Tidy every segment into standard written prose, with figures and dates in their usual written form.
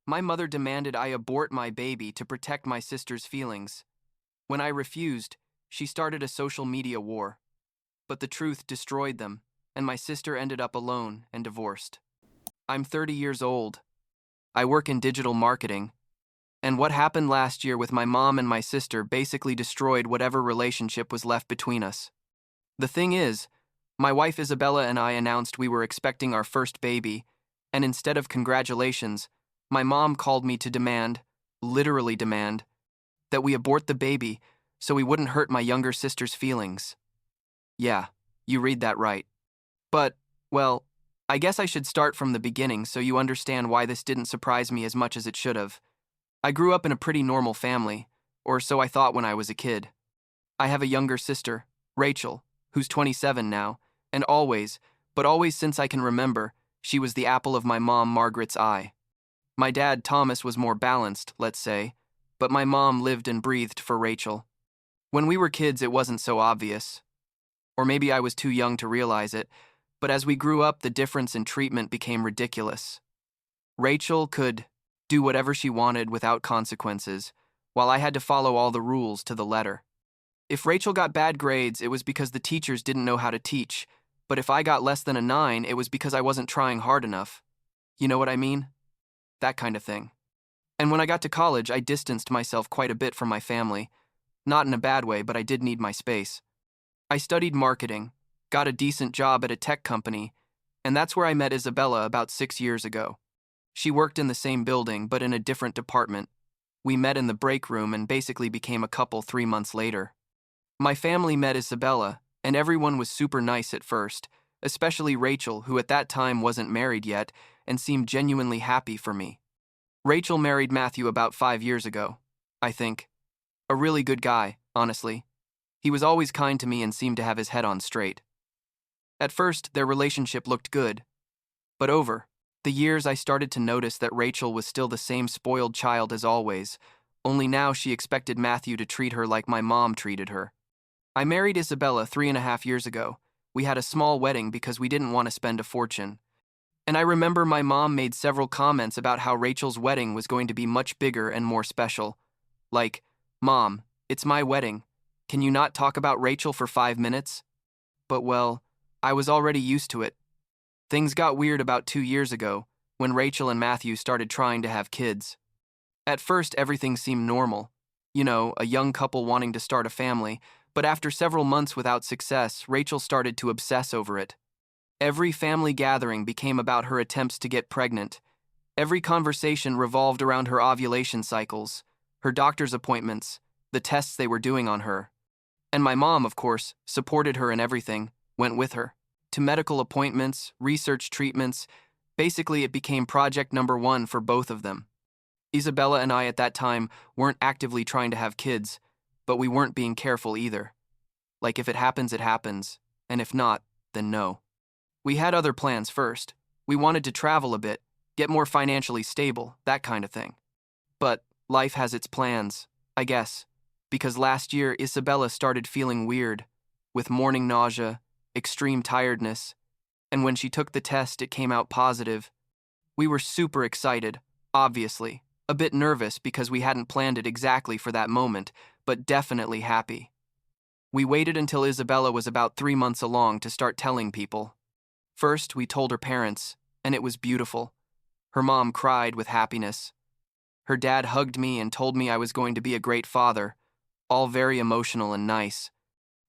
My mother demanded I abort my baby to protect my sister's feelings. When I refused, she started a social media war. But the truth destroyed them, and my sister ended up alone and divorced. I'm 30 years old. I work in digital marketing. And what happened last year with my mom and my sister basically destroyed whatever relationship was left between us. The thing is, my wife Isabella and I announced we were expecting our first baby, and instead of congratulations, my mom called me to demand, literally demand, that we abort the baby so we wouldn't hurt my younger sister's feelings. Yeah, you read that right. But, well, I guess I should start from the beginning so you understand why this didn't surprise me as much as it should have. I grew up in a pretty normal family, or so I thought when I was a kid. I have a younger sister, Rachel, who's 27 now, and always, but always since I can remember, she was the apple of my mom Margaret's eye. My dad, Thomas, was more balanced, let's say, but my mom lived and breathed for Rachel. When we were kids, it wasn't so obvious. Or maybe I was too young to realize it, but as we grew up, the difference in treatment became ridiculous. Rachel could do whatever she wanted without consequences, while I had to follow all the rules to the letter. If Rachel got bad grades, it was because the teachers didn't know how to teach, but if I got less than a 9, it was because I wasn't trying hard enough. You know what I mean? That kind of thing. And when I got to college, I distanced myself quite a bit from my family. Not in a bad way, but I did need my space. I studied marketing, got a decent job at a tech company, and that's where I met Isabella about 6 years ago. She worked in the same building, but in a different department. We met in the break room and basically became a couple 3 months later. My family met Isabella, and everyone was super nice at first, especially Rachel, who at that time wasn't married yet and seemed genuinely happy for me. Rachel married Matthew about 5 years ago, I think. A really good guy, honestly. He was always kind to me and seemed to have his head on straight. At first, their relationship looked good. But over the years, I started to notice that Rachel was still the same spoiled child as always, only now she expected Matthew to treat her like my mom treated her. I married Isabella 3.5 years ago. We had a small wedding because we didn't want to spend a fortune. And I remember my mom made several comments about how Rachel's wedding was going to be much bigger and more special. Like, "Mom, it's my wedding. Can you not talk about Rachel for 5 minutes?" But well, I was already used to it. Things got weird about 2 years ago, when Rachel and Matthew started trying to have kids. At first, everything seemed normal. You know, a young couple wanting to start a family, but after several months without success, Rachel started to obsess over it. Every family gathering became about her attempts to get pregnant. Every conversation revolved around her ovulation cycles, her doctor's appointments, the tests they were doing on her. And my mom, of course, supported her in everything, went with her. To medical appointments, research treatments, basically it became project number 1 for both of them. Isabella and I at that time weren't actively trying to have kids, but we weren't being careful either. Like if it happens, it happens, and if not, then no. We had other plans first. We wanted to travel a bit, get more financially stable, that kind of thing. But life has its plans, I guess, because last year Isabella started feeling weird, with morning nausea, extreme tiredness, and when she took the test, it came out positive. We were super excited, obviously, a bit nervous because we hadn't planned it exactly for that moment, but definitely happy. We waited until Isabella was about 3 months along to start telling people. First, we told her parents, and it was beautiful. Her mom cried with happiness. Her dad hugged me and told me I was going to be a great father, all very emotional and nice.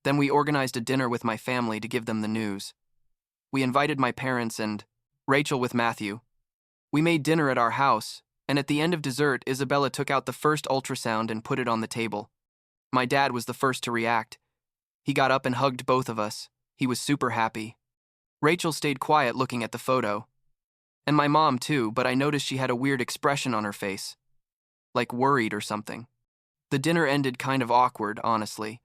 Then we organized a dinner with my family to give them the news. We invited my parents and Rachel with Matthew. We made dinner at our house, and at the end of dessert, Isabella took out the first ultrasound and put it on the table. My dad was the first to react. He got up and hugged both of us. He was super happy. Rachel stayed quiet looking at the photo. And my mom too, but I noticed she had a weird expression on her face. Like worried or something. The dinner ended kind of awkward, honestly.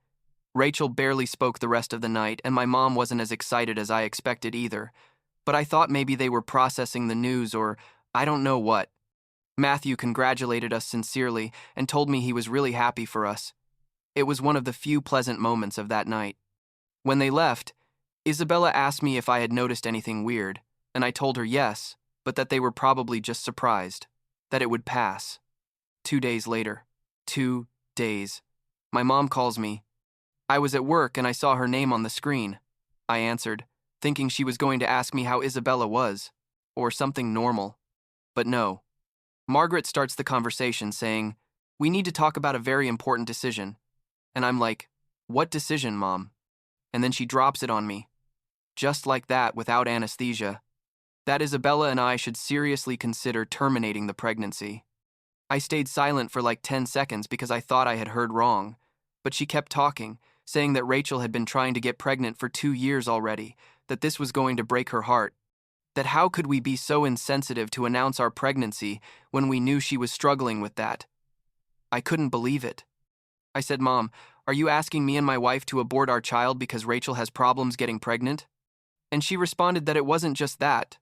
Rachel barely spoke the rest of the night, and my mom wasn't as excited as I expected either. But I thought maybe they were processing the news or I don't know what. Matthew congratulated us sincerely and told me he was really happy for us. It was one of the few pleasant moments of that night. When they left, Isabella asked me if I had noticed anything weird, and I told her yes, but that they were probably just surprised. that it would pass. 2 days later. 2 days. My mom calls me. I was at work and I saw her name on the screen. I answered, thinking she was going to ask me how Isabella was, or something normal. But no. Margaret starts the conversation saying, "We need to talk about a very important decision." And I'm like, "What decision, Mom?" And then she drops it on me. Just like that, without anesthesia. That Isabella and I should seriously consider terminating the pregnancy. I stayed silent for like 10 seconds because I thought I had heard wrong. But she kept talking, saying that Rachel had been trying to get pregnant for 2 years already, that this was going to break her heart. That how could we be so insensitive to announce our pregnancy when we knew she was struggling with that? I couldn't believe it. I said, "Mom, are you asking me and my wife to abort our child because Rachel has problems getting pregnant?" And she responded that it wasn't just that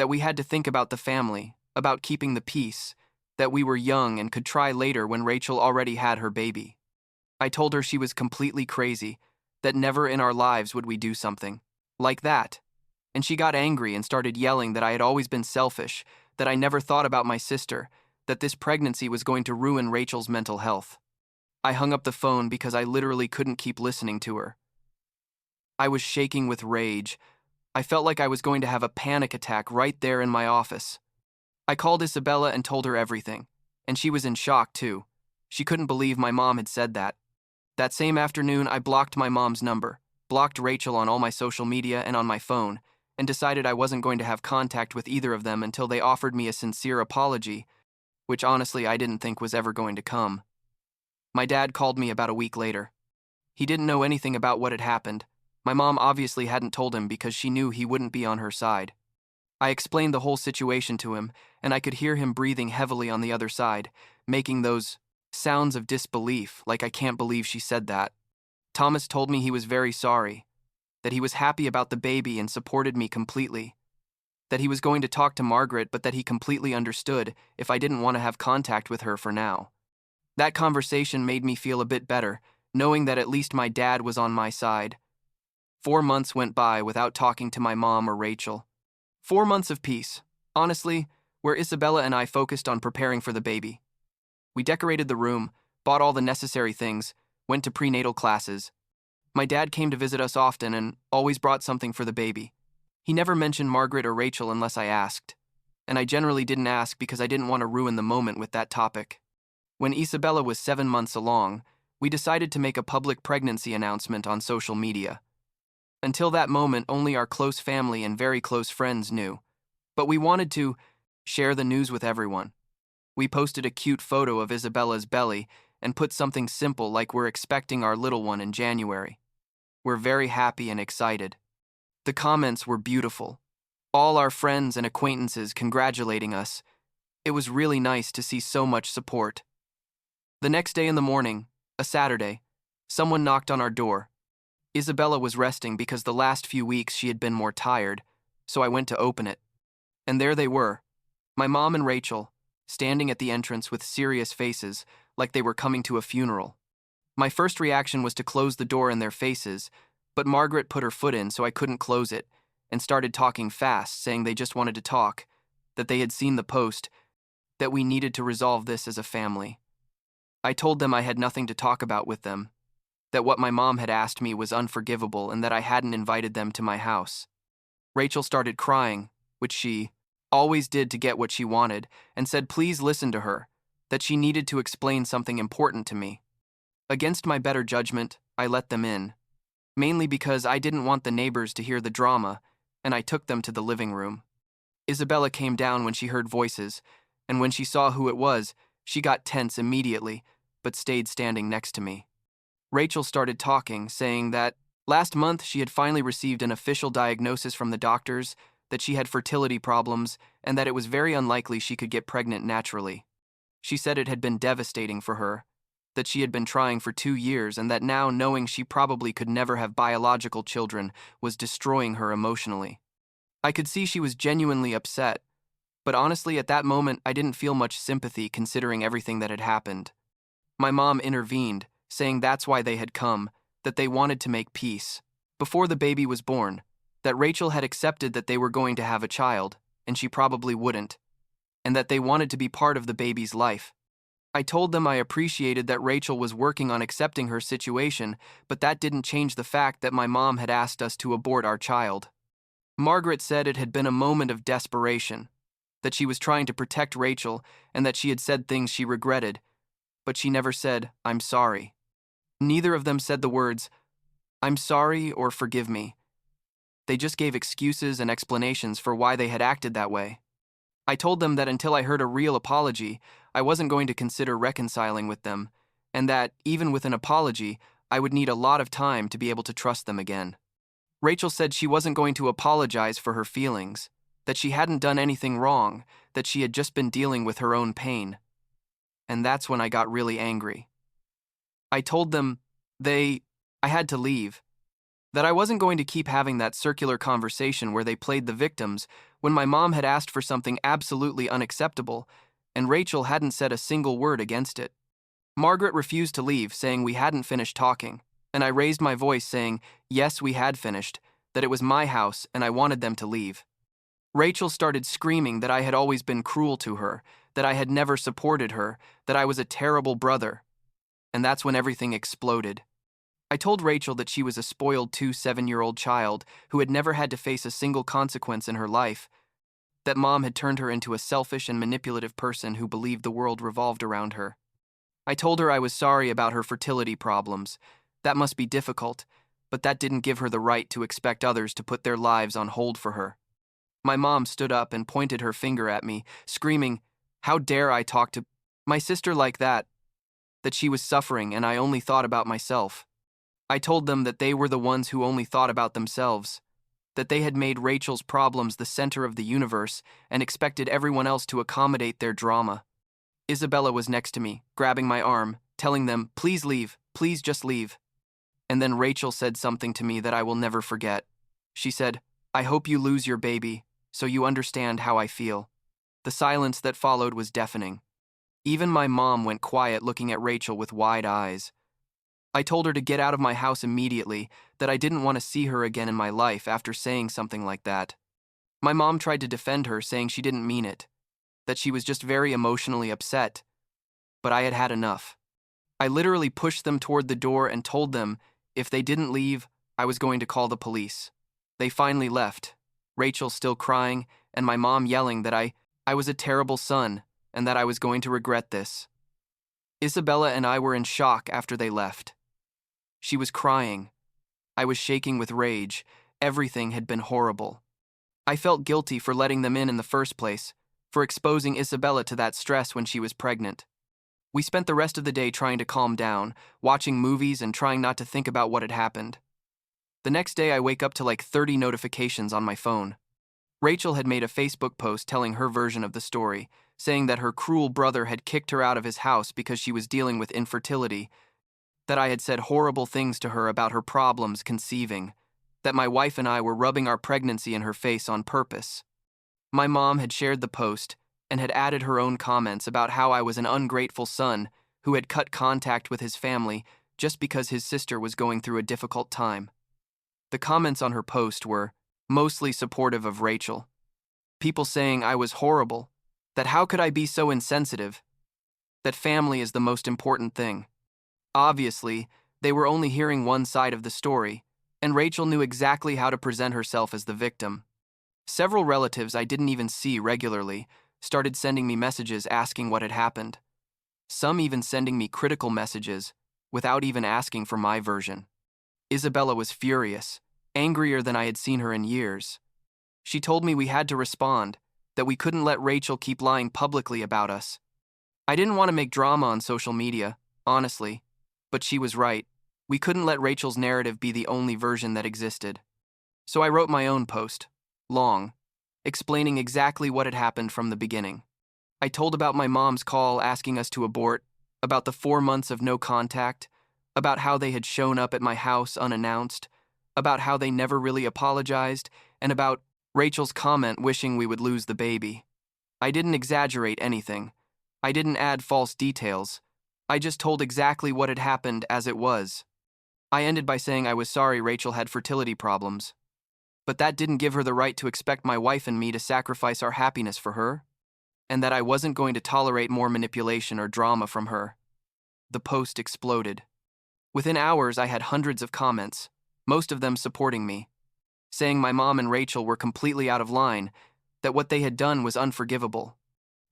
we had to think about the family, about keeping the peace, that we were young and could try later when Rachel already had her baby. I told her she was completely crazy, that never in our lives would we do something like that. And she got angry and started yelling that I had always been selfish, that I never thought about my sister, that this pregnancy was going to ruin Rachel's mental health. I hung up the phone because I literally couldn't keep listening to her. I was shaking with rage. I felt like I was going to have a panic attack right there in my office. I called Isabella and told her everything, and she was in shock too. She couldn't believe my mom had said that. That same afternoon, I blocked my mom's number, blocked Rachel on all my social media and on my phone, and decided I wasn't going to have contact with either of them until they offered me a sincere apology, which honestly I didn't think was ever going to come. My dad called me about a week later. He didn't know anything about what had happened. My mom obviously hadn't told him because she knew he wouldn't be on her side. I explained the whole situation to him, and I could hear him breathing heavily on the other side, making those sounds of disbelief, like "I can't believe she said that." Thomas told me he was very sorry, that he was happy about the baby and supported me completely, that he was going to talk to Margaret but that he completely understood if I didn't want to have contact with her for now. That conversation made me feel a bit better, knowing that at least my dad was on my side. 4 months went by without talking to my mom or Rachel. 4 months of peace, honestly, where Isabella and I focused on preparing for the baby. We decorated the room, bought all the necessary things, went to prenatal classes. My dad came to visit us often and always brought something for the baby. He never mentioned Margaret or Rachel unless I asked, and I generally didn't ask because I didn't want to ruin the moment with that topic. When Isabella was 7 months along, we decided to make a public pregnancy announcement on social media. Until that moment, only our close family and very close friends knew, but we wanted to share the news with everyone. We posted a cute photo of Isabella's belly and put something simple like "We're expecting our little one in January. We're very happy and excited." The comments were beautiful. All our friends and acquaintances congratulating us. It was really nice to see so much support. The next day in the morning, a Saturday, someone knocked on our door. Isabella was resting because the last few weeks she had been more tired, so I went to open it. And there they were, my mom and Rachel, standing at the entrance with serious faces, like they were coming to a funeral. My first reaction was to close the door in their faces, but Margaret put her foot in so I couldn't close it, and started talking fast, saying they just wanted to talk, that they had seen the post, that we needed to resolve this as a family. I told them I had nothing to talk about with them, that what my mom had asked me was unforgivable and that I hadn't invited them to my house. Rachel started crying, which she always did to get what she wanted, and said please listen to her, that she needed to explain something important to me. Against my better judgment, I let them in, mainly because I didn't want the neighbors to hear the drama, and I took them to the living room. Isabella came down when she heard voices, and when she saw who it was, she got tense immediately, but stayed standing next to me. Rachel started talking, saying that last month she had finally received an official diagnosis from the doctors, that she had fertility problems, and that it was very unlikely she could get pregnant naturally. She said it had been devastating for her, that she had been trying for 2 years, and that now knowing she probably could never have biological children was destroying her emotionally. I could see she was genuinely upset, but honestly at that moment I didn't feel much sympathy considering everything that had happened. My mom intervened, saying that's why they had come, that they wanted to make peace. Before the baby was born, that Rachel had accepted that they were going to have a child, and she probably wouldn't, and that they wanted to be part of the baby's life. I told them I appreciated that Rachel was working on accepting her situation, but that didn't change the fact that my mom had asked us to abort our child. Margaret said it had been a moment of desperation, that she was trying to protect Rachel and that she had said things she regretted, but she never said, "I'm sorry." Neither of them said the words, "I'm sorry" or "forgive me." They just gave excuses and explanations for why they had acted that way. I told them that until I heard a real apology, I wasn't going to consider reconciling with them, and that, even with an apology, I would need a lot of time to be able to trust them again. Rachel said she wasn't going to apologize for her feelings, that she hadn't done anything wrong, that she had just been dealing with her own pain. And that's when I got really angry. I told them I had to leave, that I wasn't going to keep having that circular conversation where they played the victims when my mom had asked for something absolutely unacceptable, and Rachel hadn't said a single word against it. Margaret refused to leave, saying we hadn't finished talking, and I raised my voice saying, yes, we had finished, that it was my house and I wanted them to leave. Rachel started screaming that I had always been cruel to her, that I had never supported her, that I was a terrible brother. And that's when everything exploded. I told Rachel that she was a spoiled 7-year-old child who had never had to face a single consequence in her life, that Mom had turned her into a selfish and manipulative person who believed the world revolved around her. I told her I was sorry about her fertility problems. That must be difficult, but that didn't give her the right to expect others to put their lives on hold for her. My mom stood up and pointed her finger at me, screaming, "How dare I talk to my sister like that? That she was suffering and I only thought about myself." I told them that they were the ones who only thought about themselves, that they had made Rachel's problems the center of the universe and expected everyone else to accommodate their drama. Isabella was next to me, grabbing my arm, telling them, "Please leave, please just leave." And then Rachel said something to me that I will never forget. She said, "I hope you lose your baby, so you understand how I feel." The silence that followed was deafening. Even my mom went quiet, looking at Rachel with wide eyes. I told her to get out of my house immediately, that I didn't want to see her again in my life after saying something like that. My mom tried to defend her, saying she didn't mean it, that she was just very emotionally upset. But I had had enough. I literally pushed them toward the door and told them if they didn't leave, I was going to call the police. They finally left, Rachel still crying, and my mom yelling that I was a terrible son and that I was going to regret this. Isabella and I were in shock after they left. She was crying. I was shaking with rage. Everything had been horrible. I felt guilty for letting them in the first place, for exposing Isabella to that stress when she was pregnant. We spent the rest of the day trying to calm down, watching movies and trying not to think about what had happened. The next day I wake up to like 30 notifications on my phone. Rachel had made a Facebook post telling her version of the story, saying that her cruel brother had kicked her out of his house because she was dealing with infertility, that I had said horrible things to her about her problems conceiving, that my wife and I were rubbing our pregnancy in her face on purpose. My mom had shared the post and had added her own comments about how I was an ungrateful son who had cut contact with his family just because his sister was going through a difficult time. The comments on her post were mostly supportive of Rachel. People saying I was horrible, that how could I be so insensitive, that family is the most important thing. Obviously, they were only hearing one side of the story, and Rachel knew exactly how to present herself as the victim. Several relatives I didn't even see regularly started sending me messages asking what had happened. Some even sending me critical messages without even asking for my version. Isabella was furious, angrier than I had seen her in years. She told me we had to respond, that we couldn't let Rachel keep lying publicly about us. I didn't want to make drama on social media, honestly, but she was right. We couldn't let Rachel's narrative be the only version that existed. So I wrote my own post, long, explaining exactly what had happened from the beginning. I told about my mom's call asking us to abort, about the 4 months of no contact, about how they had shown up at my house unannounced, about how they never really apologized, and about Rachel's comment wishing we would lose the baby. I didn't exaggerate anything. I didn't add false details. I just told exactly what had happened as it was. I ended by saying I was sorry Rachel had fertility problems. But that didn't give her the right to expect my wife and me to sacrifice our happiness for her. and that I wasn't going to tolerate more manipulation or drama from her. The post exploded. Within hours, I had hundreds of comments, most of them supporting me, saying my mom and Rachel were completely out of line, that what they had done was unforgivable.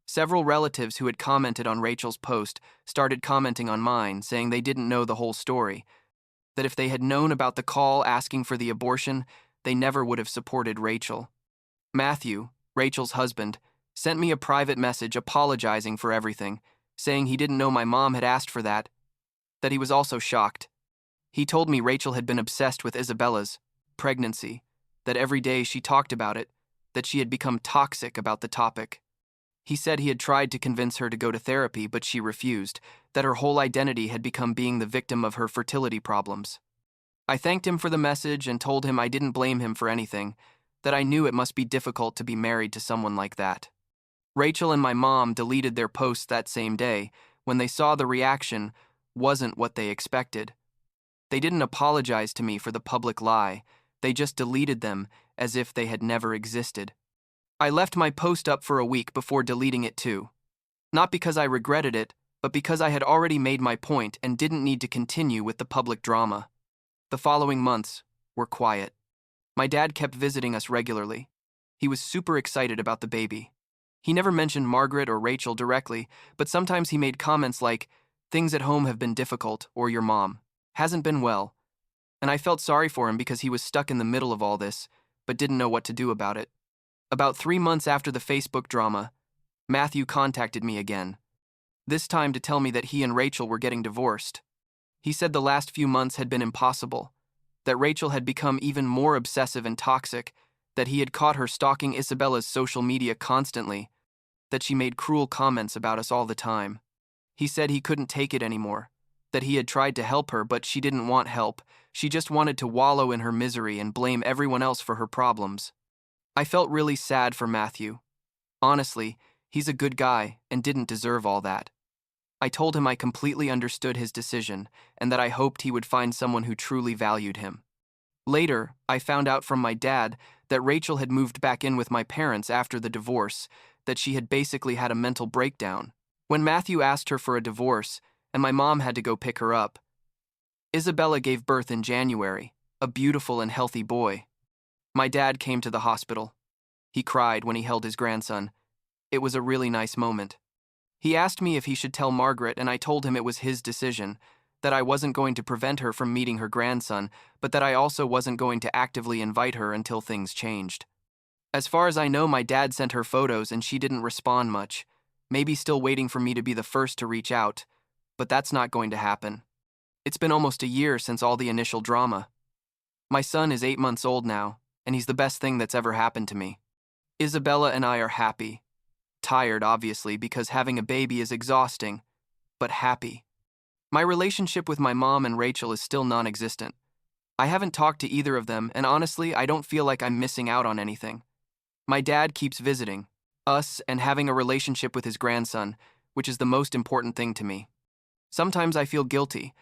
Several relatives who had commented on Rachel's post started commenting on mine, saying they didn't know the whole story, that if they had known about the call asking for the abortion, they never would have supported Rachel. Matthew, Rachel's husband, sent me a private message apologizing for everything, saying he didn't know my mom had asked for that he was also shocked. He told me Rachel had been obsessed with Isabella's pregnancy, that every day she talked about it, that she had become toxic about the topic. He said he had tried to convince her to go to therapy, but she refused, that her whole identity had become being the victim of her fertility problems. I thanked him for the message and told him I didn't blame him for anything, that I knew it must be difficult to be married to someone like that. Rachel and my mom deleted their posts that same day when they saw the reaction wasn't what they expected. They didn't apologize to me for the public lie, they just deleted them as if they had never existed. I left my post up for a week before deleting it too. Not because I regretted it, but because I had already made my point and didn't need to continue with the public drama. The following months were quiet. My dad kept visiting us regularly. He was super excited about the baby. He never mentioned Margaret or Rachel directly, but sometimes he made comments like, "Things at home have been difficult," or "Your mom hasn't been well." And I felt sorry for him because he was stuck in the middle of all this, but didn't know what to do about it. About 3 months after the Facebook drama, Matthew contacted me again, this time to tell me that he and Rachel were getting divorced. He said the last few months had been impossible, that Rachel had become even more obsessive and toxic, that he had caught her stalking Isabella's social media constantly, that she made cruel comments about us all the time. He said he couldn't take it anymore, that he had tried to help her, but she didn't want help. She just wanted to wallow in her misery and blame everyone else for her problems. I felt really sad for Matthew. Honestly, he's a good guy and didn't deserve all that. I told him I completely understood his decision and that I hoped he would find someone who truly valued him. Later, I found out from my dad that Rachel had moved back in with my parents after the divorce, that she had basically had a mental breakdown. When Matthew asked her for a divorce, and my mom had to go pick her up, Isabella gave birth in January, a beautiful and healthy boy. My dad came to the hospital. He cried when he held his grandson. It was a really nice moment. He asked me if he should tell Margaret, and I told him it was his decision, that I wasn't going to prevent her from meeting her grandson, but that I also wasn't going to actively invite her until things changed. As far as I know, my dad sent her photos and she didn't respond much, maybe still waiting for me to be the first to reach out, but that's not going to happen. It's been almost a year since all the initial drama. My son is 8 months old now, and he's the best thing that's ever happened to me. Isabella and I are happy. Tired, obviously, because having a baby is exhausting, but happy. My relationship with my mom and Rachel is still non-existent. I haven't talked to either of them, and honestly, I don't feel like I'm missing out on anything. My dad keeps visiting us and having a relationship with his grandson, which is the most important thing to me. Sometimes I feel guilty,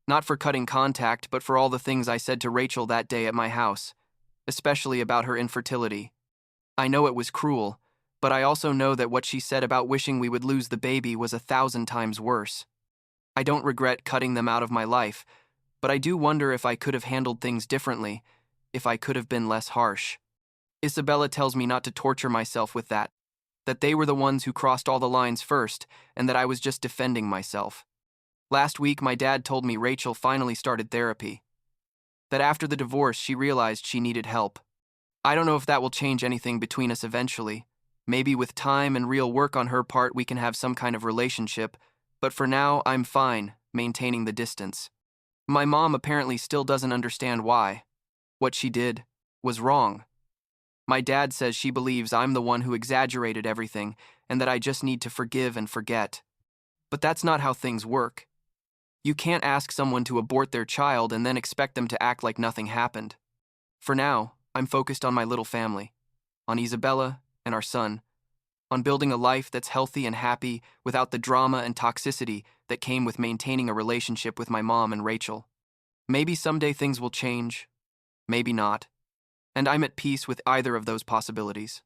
not for cutting contact, but for all the things I said to Rachel that day at my house, especially about her infertility. I know it was cruel, but I also know that what she said about wishing we would lose the baby was 1,000 times worse. I don't regret cutting them out of my life, but I do wonder if I could have handled things differently, if I could have been less harsh. Isabella tells me not to torture myself with that they were the ones who crossed all the lines first, and that I was just defending myself. Last week, my dad told me Rachel finally started therapy, that after the divorce, she realized she needed help. I don't know if that will change anything between us eventually. Maybe with time and real work on her part, we can have some kind of relationship, but for now, I'm fine, maintaining the distance. My mom apparently still doesn't understand why. What she did was wrong. My dad says she believes I'm the one who exaggerated everything and that I just need to forgive and forget. But that's not how things work. You can't ask someone to abort their child and then expect them to act like nothing happened. For now, I'm focused on my little family, on Isabella and our son, on building a life that's healthy and happy without the drama and toxicity that came with maintaining a relationship with my mom and Rachel. Maybe someday things will change, maybe not, and I'm at peace with either of those possibilities.